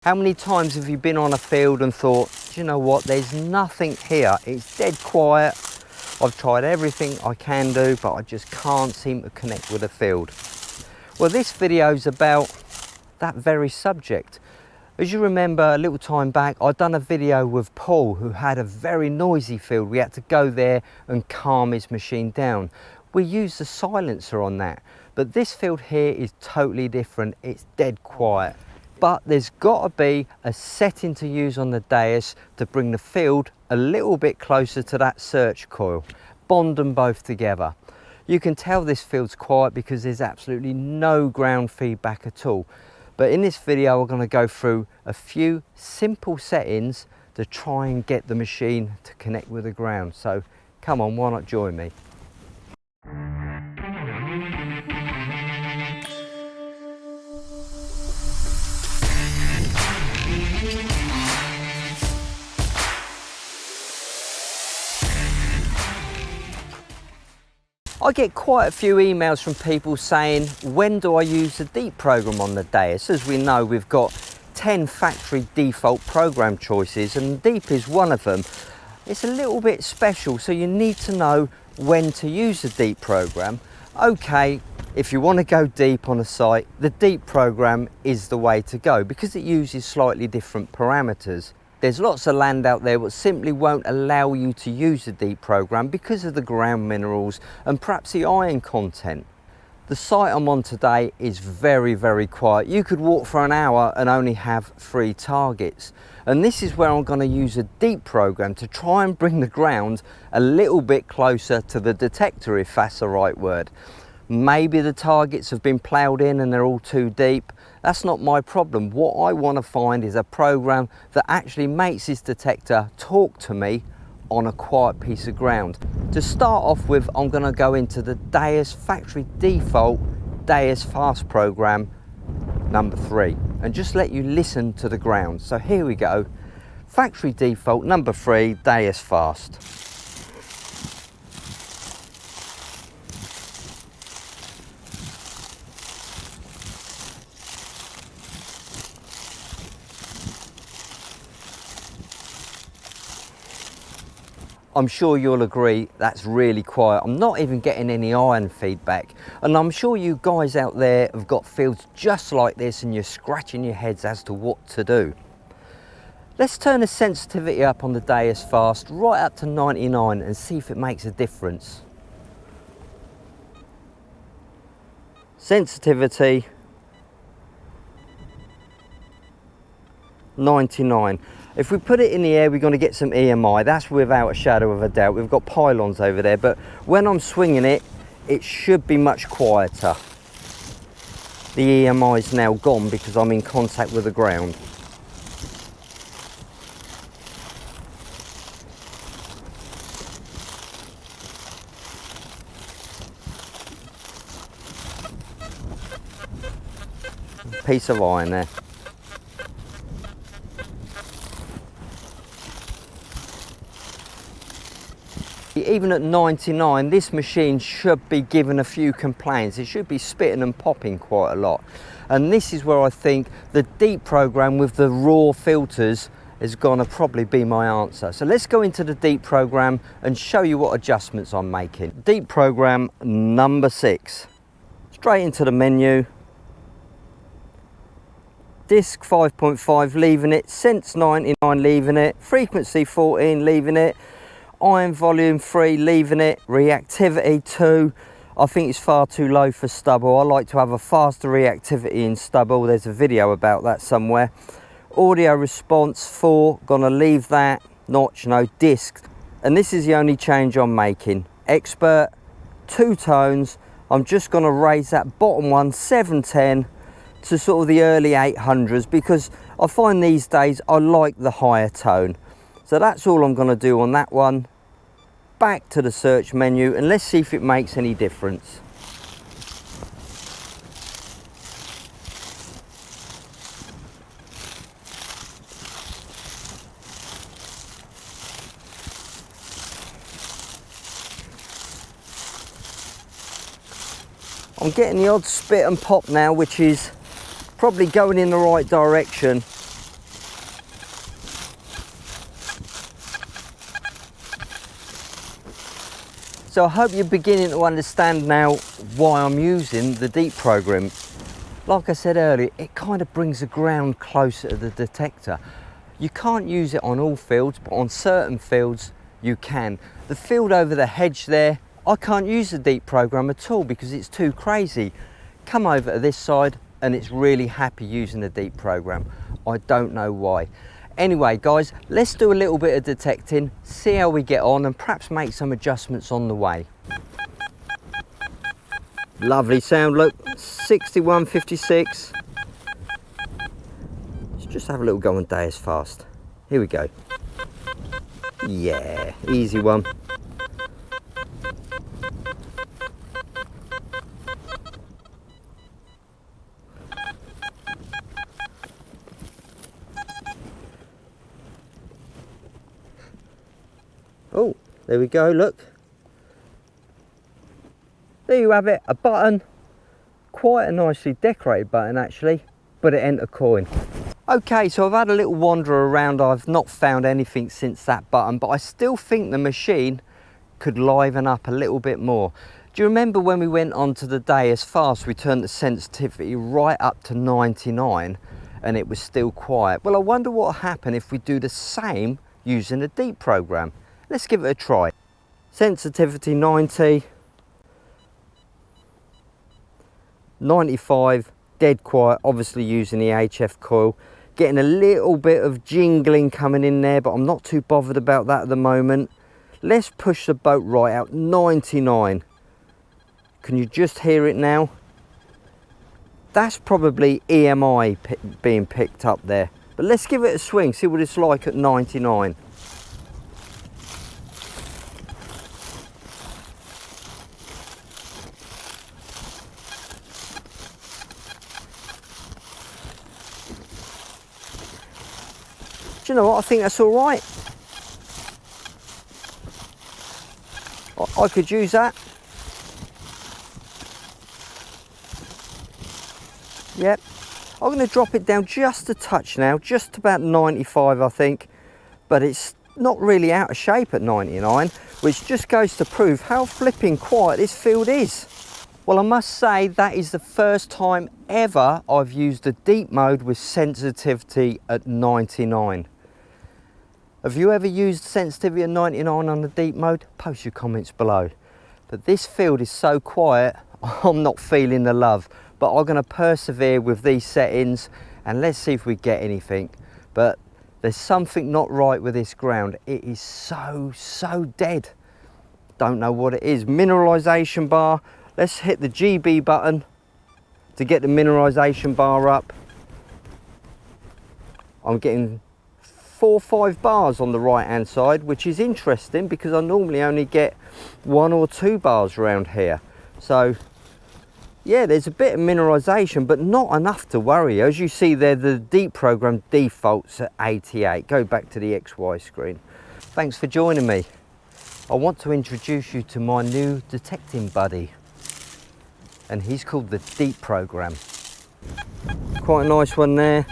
How many times have you been on a field and thought, do you know what, there's nothing here, it's dead quiet, I've tried everything I can do, but I just can't seem to connect with the field. Well, this video is about that very subject. As you remember, a little time back, I'd done a video with Paul, who had a very noisy field. We had to go there and calm his machine down. We used a silencer on that, but this field here is totally different. It's dead quiet. But there's got to be a setting to use on the Deus to bring the field a little bit closer to that search coil. Bond them both together. You can tell this field's quiet because there's absolutely no ground feedback at all. But in this video, we're going to go through a few simple settings to try and get the machine to connect with the ground. So come on, why not join me? I get quite a few emails from people saying, when do I use the deep program on the Deus? As we know, we've got 10 factory default program choices and deep is one of them. It's a little bit special, so you need to know when to use the deep program. Okay, if you want to go deep on a site, the deep program is the way to go because it uses slightly different parameters. There's lots of land out there that simply won't allow you to use the deep program because of the ground minerals and perhaps the iron content. The site I'm on today is very, very quiet. You could walk for an hour and only have 3 targets. And this is where I'm going to use a deep program to try and bring the ground a little bit closer to the detector, if that's the right word. Maybe the targets have been ploughed in and they're all too deep. That's not my problem. What I want to find is a program that actually makes this detector talk to me on a quiet piece of ground. To start off with, I'm going to go into the Deus factory default Deus fast program number 3 and just let you listen to the ground. So here we go. Factory default number 3 Deus fast. I'm sure you'll agree that's really quiet. I'm not even getting any iron feedback. And I'm sure you guys out there have got fields just like this and you're scratching your heads as to what to do. Let's turn the sensitivity up on the Deus fast right up to 99 and see if it makes a difference. Sensitivity 99. If we put it in the air, we're going to get some EMI. That's without a shadow of a doubt. We've got pylons over there, but when I'm swinging it, it should be much quieter. The EMI is now gone because I'm in contact with the ground. Piece of iron there. Even at 99, this machine should be given a few complaints. It should be spitting and popping quite a lot. And this is where I think the deep program with the raw filters is going to probably be my answer. So let's go into the deep program and show you what adjustments I'm making. Deep program number 6. Straight into the menu. Disk 5.5, leaving it. Sense 99, leaving it. Frequency 14, leaving it. Iron volume 3, leaving it. Reactivity 2, I think it's far too low for stubble. I like to have a faster reactivity in stubble. There's a video about that somewhere. Audio response 4, gonna leave that. Notch, no, disc. And this is the only change I'm making. Expert, 2 tones. I'm just gonna raise that bottom one, 710, to sort of the early 800s because I find these days I like the higher tone. So that's all I'm going to do on that one. Back to the search menu and let's see if it makes any difference. I'm getting the odd spit and pop now, which is probably going in the right direction. so I hope you're beginning to understand now why I'm using the deep program. Like I said earlier, it kind of brings the ground closer to the detector. You can't use it on all fields, but on certain fields you can. The field over the hedge there, I can't use the deep program at all because it's too crazy. Come over to this side and it's really happy using the deep program. I don't know why. Anyway guys, let's do a little bit of detecting, see how we get on and perhaps make some adjustments on the way. Lovely sound, look, 6156. Let's just have a little go on Deus fast. Here we go. Yeah, easy one. Oh, there we go, look. There you have it, a button. Quite a nicely decorated button actually, but it ain't a coin. Okay, so I've had a little wander around. I've not found anything since that button, but I still think the machine could liven up a little bit more. Do you remember when we went onto the Deus fast, we turned the sensitivity right up to 99 and it was still quiet? Well, I wonder what will happen if we do the same using the deep program. Let's give it a try. Sensitivity 90, 95, dead quiet, obviously using the HF coil. Getting a little bit of jingling coming in there, but I'm not too bothered about that at the moment. Let's push the boat right out, 99. Can you just hear it now? That's probably EMI being picked up there. But let's give it a swing, see what it's like at 99. Do you know what, I think that's all right. I could use that. Yep. I'm going to drop it down just a touch now, just about 95 I think, but it's not really out of shape at 99, which just goes to prove how flipping quiet this field is. Well, I must say that is the first time ever I've used the deep mode with sensitivity at 99. Have you ever used sensitivity at 99 on the deep mode? Post your comments below. But this field is so quiet, I'm not feeling the love. But I'm going to persevere with these settings and let's see if we get anything. But there's something not right with this ground. It is so dead. Don't know what it is. Mineralization bar. Let's hit the GB button to get the mineralization bar up. I'm getting 4 or 5 bars on the right hand side, which is interesting because I normally only get 1 or 2 bars around here. So yeah, there's a bit of mineralization, but not enough to worry. As you see there, the deep program defaults at 88. Go back to the XY screen. Thanks for joining me. I want to introduce you to my new detecting buddy, and he's called the deep program. Quite a nice one there.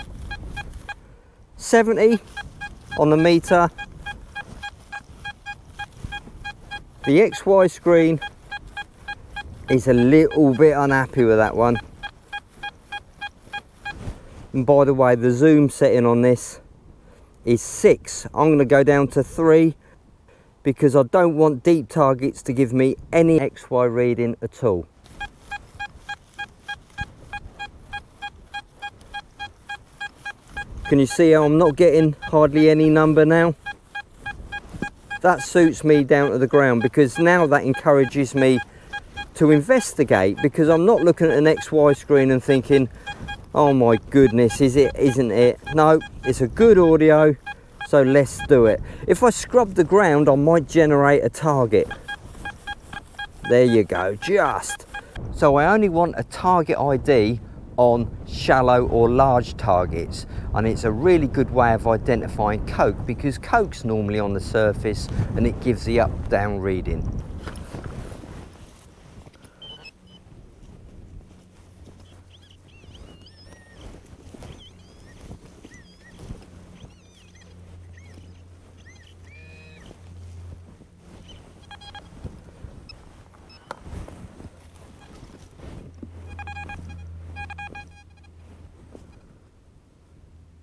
70 on the meter. The XY screen is a little bit unhappy with that one. And by the way, the zoom setting on this is 6. I'm going to go down to 3 because I don't want deep targets to give me any XY reading at all. Can you see how I'm not getting hardly any number now? That suits me down to the ground because now that encourages me to investigate, because I'm not looking at an XY screen and thinking, oh my goodness, is it, isn't it? No, it's a good audio, so let's do it. If I scrub the ground, I might generate a target. There you go, just. So I only want a target ID on shallow or large targets, and it's a really good way of identifying coke because coke's normally on the surface and it gives the up down reading.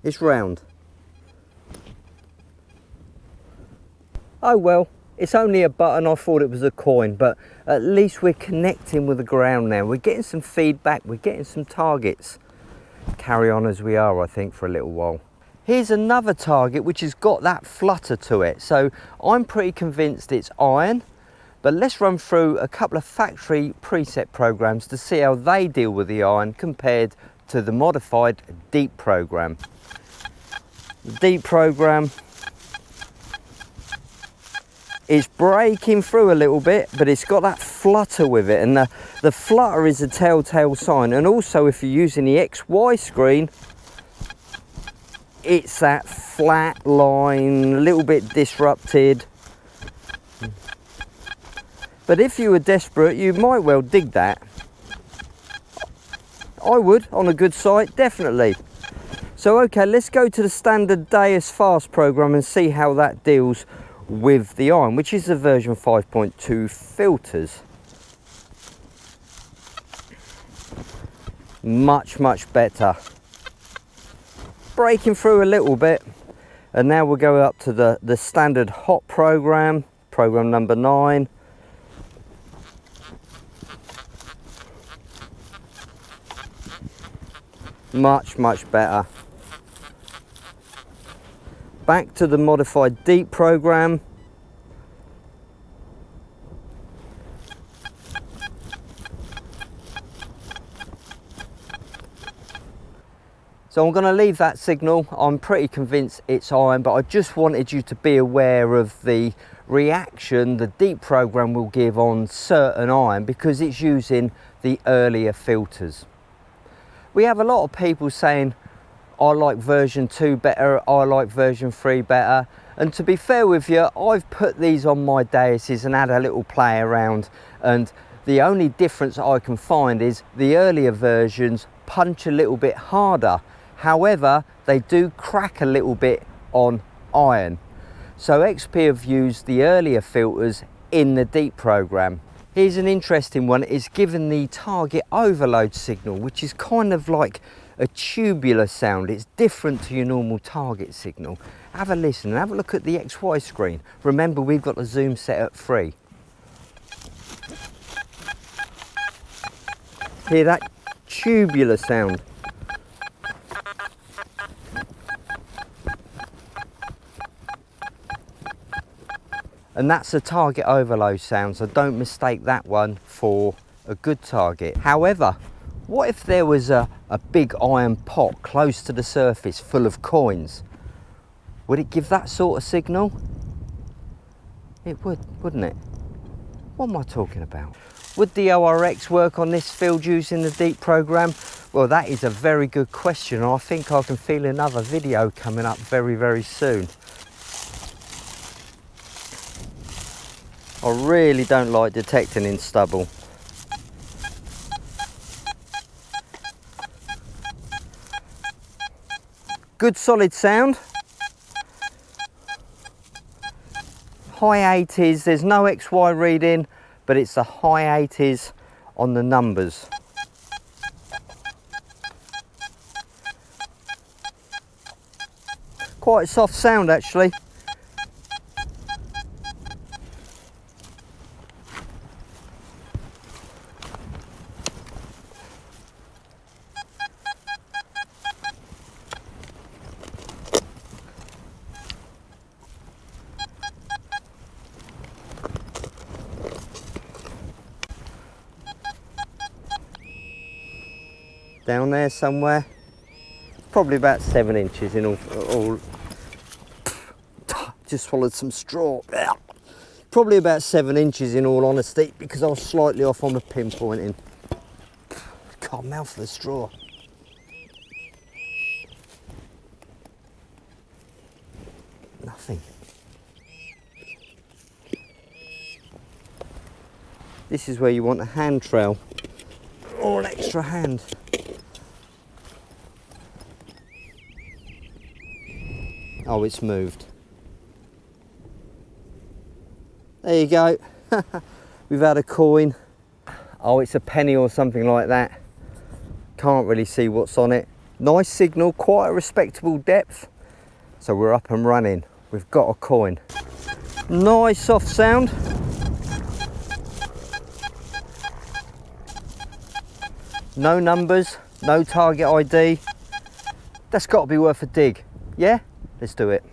It's round. Oh well, it's only a button. I thought it was a coin, but at least we're connecting with the ground now. We're getting some feedback, we're getting some targets. Carry on as we are, I think, for a little while. Here's another target which has got that flutter to it. So I'm pretty convinced it's iron, but let's run through a couple of factory preset programs to see how they deal with the iron compared to the modified deep program. The deep program is breaking through a little bit, but it's got that flutter with it, and the flutter is a telltale sign. And also, if you're using the XY screen, it's that flat line, a little bit disrupted. But if you were desperate, you might well dig that. I would, on a good site, definitely. So okay, let's go to the standard Deus fast program and see how that deals with the iron, which is the version 5.2 filters. Much better. Breaking through a little bit, and now we'll go up to the standard hot program number 9. Much better. Back to the modified deep program. So I'm going to leave that signal. I'm pretty convinced it's iron, but I just wanted you to be aware of the reaction the deep program will give on certain iron because it's using the earlier filters. We have a lot of people saying, I like version 2 better, I like version 3 better. And to be fair with you, I've put these on my Deuses and had a little play around, and the only difference I can find is the earlier versions punch a little bit harder. However, they do crack a little bit on iron. So XP have used the earlier filters in the deep program. Here's an interesting one. It's given the target overload signal, which is kind of like a tubular sound. It's different to your normal target signal. Have a listen and have a look at the XY screen. Remember, we've got the zoom set at 3. Hear that tubular sound? And that's a target overload sound, so don't mistake that one for a good target. However, what if there was a big iron pot close to the surface full of coins? Would it give that sort of signal? It would, wouldn't it? What am I talking about? Would the ORX work on this field using the deep program? Well, that is a very good question. I think I can feel another video coming up very soon. I really don't like detecting in stubble. Good solid sound. High 80s, there's no XY reading, but it's a high 80s on the numbers. Quite a soft sound actually. Down there somewhere, probably about 7 inches in all. Just swallowed some straw. Probably about 7 inches in all honesty, because I was slightly off on the pinpointing. Can't mouth the straw. Nothing. This is where you want a hand trail or an extra hand. Oh, it's moved. There you go. We've had a coin. Oh, it's a penny or something like that. Can't really see what's on it. Nice signal, quite a respectable depth. So we're up and running. We've got a coin. Nice soft sound. No numbers, no target ID. That's got to be worth a dig. Yeah? Let's do it.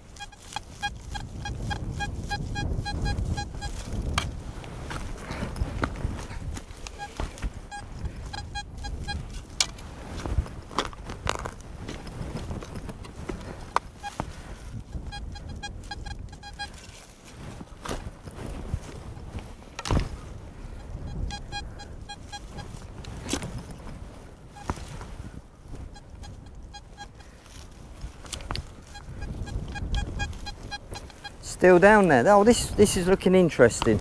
Still down there. Oh, this is looking interesting.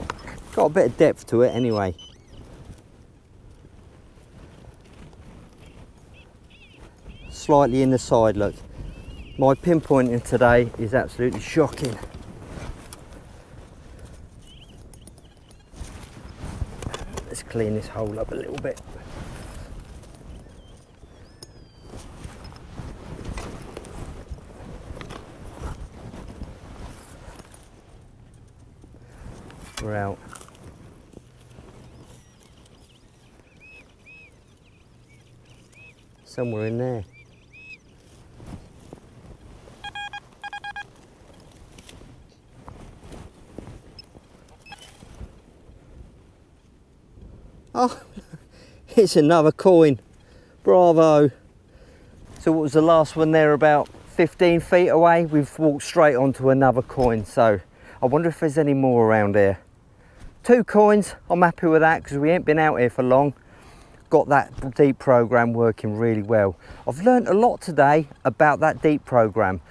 Got a bit of depth to it anyway. Slightly in the side, look. My pinpointing today is absolutely shocking. Let's clean this hole up a little bit. We're out. Somewhere in there. Oh, it's another coin. Bravo. So what was the last one there, about 15 feet away? We've walked straight onto another coin. So I wonder if there's any more around here. 2 coins, I'm happy with that because we ain't been out here for long. Got that deep program working really well. I've learned a lot today about that deep program.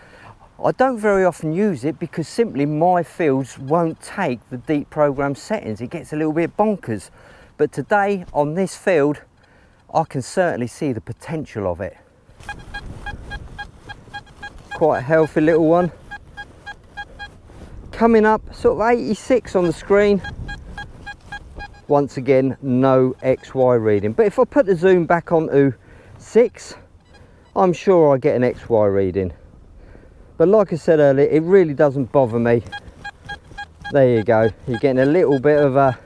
I don't very often use it because simply my fields won't take the deep program settings. It gets a little bit bonkers. But today on this field, I can certainly see the potential of it. Quite a healthy little one. Coming up sort of 86 on the screen. Once again, no XY reading. But if I put the zoom back onto 6, I'm sure I get an XY reading. But like I said earlier, it really doesn't bother me. There you go. You're getting a little bit of a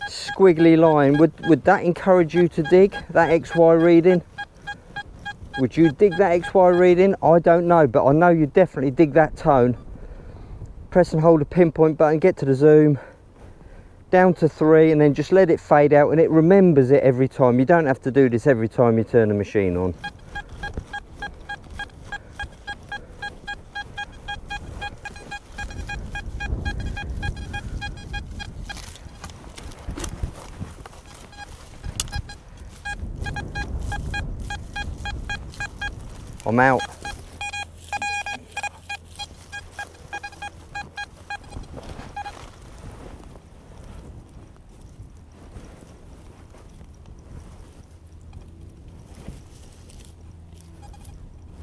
squiggly line. Would that encourage you to dig that XY reading? Would you dig that XY reading? I don't know, but I know you definitely dig that tone. Press and hold the pinpoint button, get to the zoom, down to 3, and then just let it fade out, and it remembers it every time. You don't have to do this every time you turn the machine on. I'm out.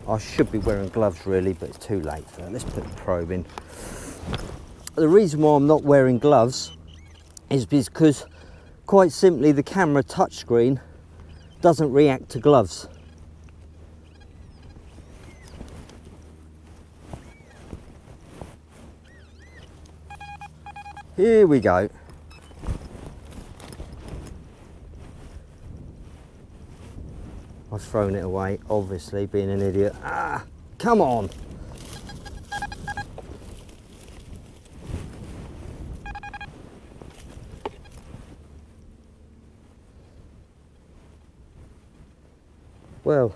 I should be wearing gloves really, but it's too late for that. Let's put the probe in. The reason why I'm not wearing gloves is because quite simply the camera touchscreen doesn't react to gloves. Here we go. I've thrown it away, obviously, being an idiot. Ah, come on. Well,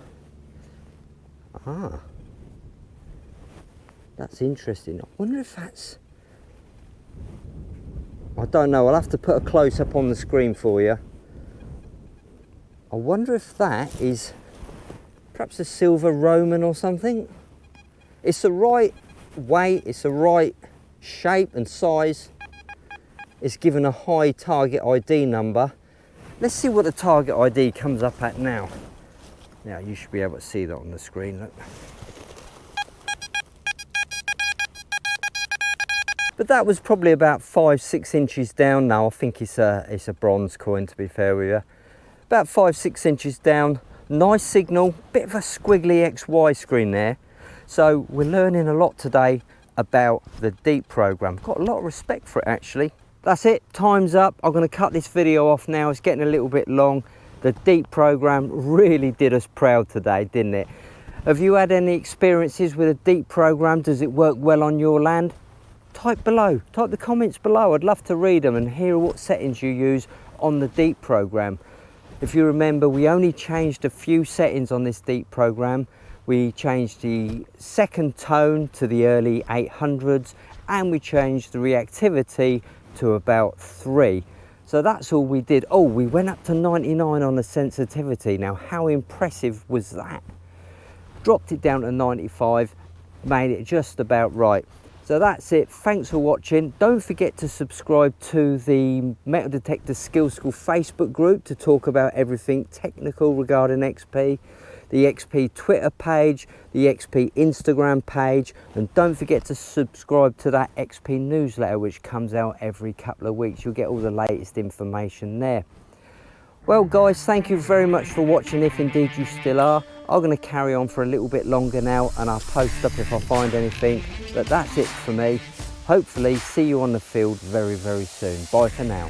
that's interesting. I wonder if that's... I don't know, I'll have to put a close-up on the screen for you. I wonder if that is perhaps a silver Roman or something. It's the right weight, it's the right shape and size. It's given a high target ID number. Let's see what the target ID comes up at now. Now you should be able to see that on the screen. Look. But that was probably about 5-6 inches down now. I think it's a bronze coin, to be fair with you. About 5-6 inches down. Nice signal, bit of a squiggly XY screen there. So we're learning a lot today about the deep program. Got a lot of respect for it actually. That's it, time's up. I'm going to cut this video off now. It's getting a little bit long. The deep program really did us proud today, didn't it? Have you had any experiences with a deep program? Does it work well on your land? Type below, type the comments below. I'd love to read them and hear what settings you use on the deep program. If you remember, we only changed a few settings on this deep program. We changed the second tone to the early 800s and we changed the reactivity to about 3. So that's all we did. Oh, we went up to 99 on the sensitivity. Now, how impressive was that? Dropped it down to 95, made it just about right. So that's it. Thanks for watching. Don't forget to subscribe to the Metal Detector Skill School Facebook group to talk about everything technical regarding XP, the XP Twitter page, the XP Instagram page, and don't forget to subscribe to that XP newsletter which comes out every couple of weeks. You'll get all the latest information there. Well guys, thank you very much for watching, if indeed you still are. I'm going to carry on for a little bit longer now and I'll post up if I find anything. But that's it for me. Hopefully see you on the field very, very soon. Bye for now.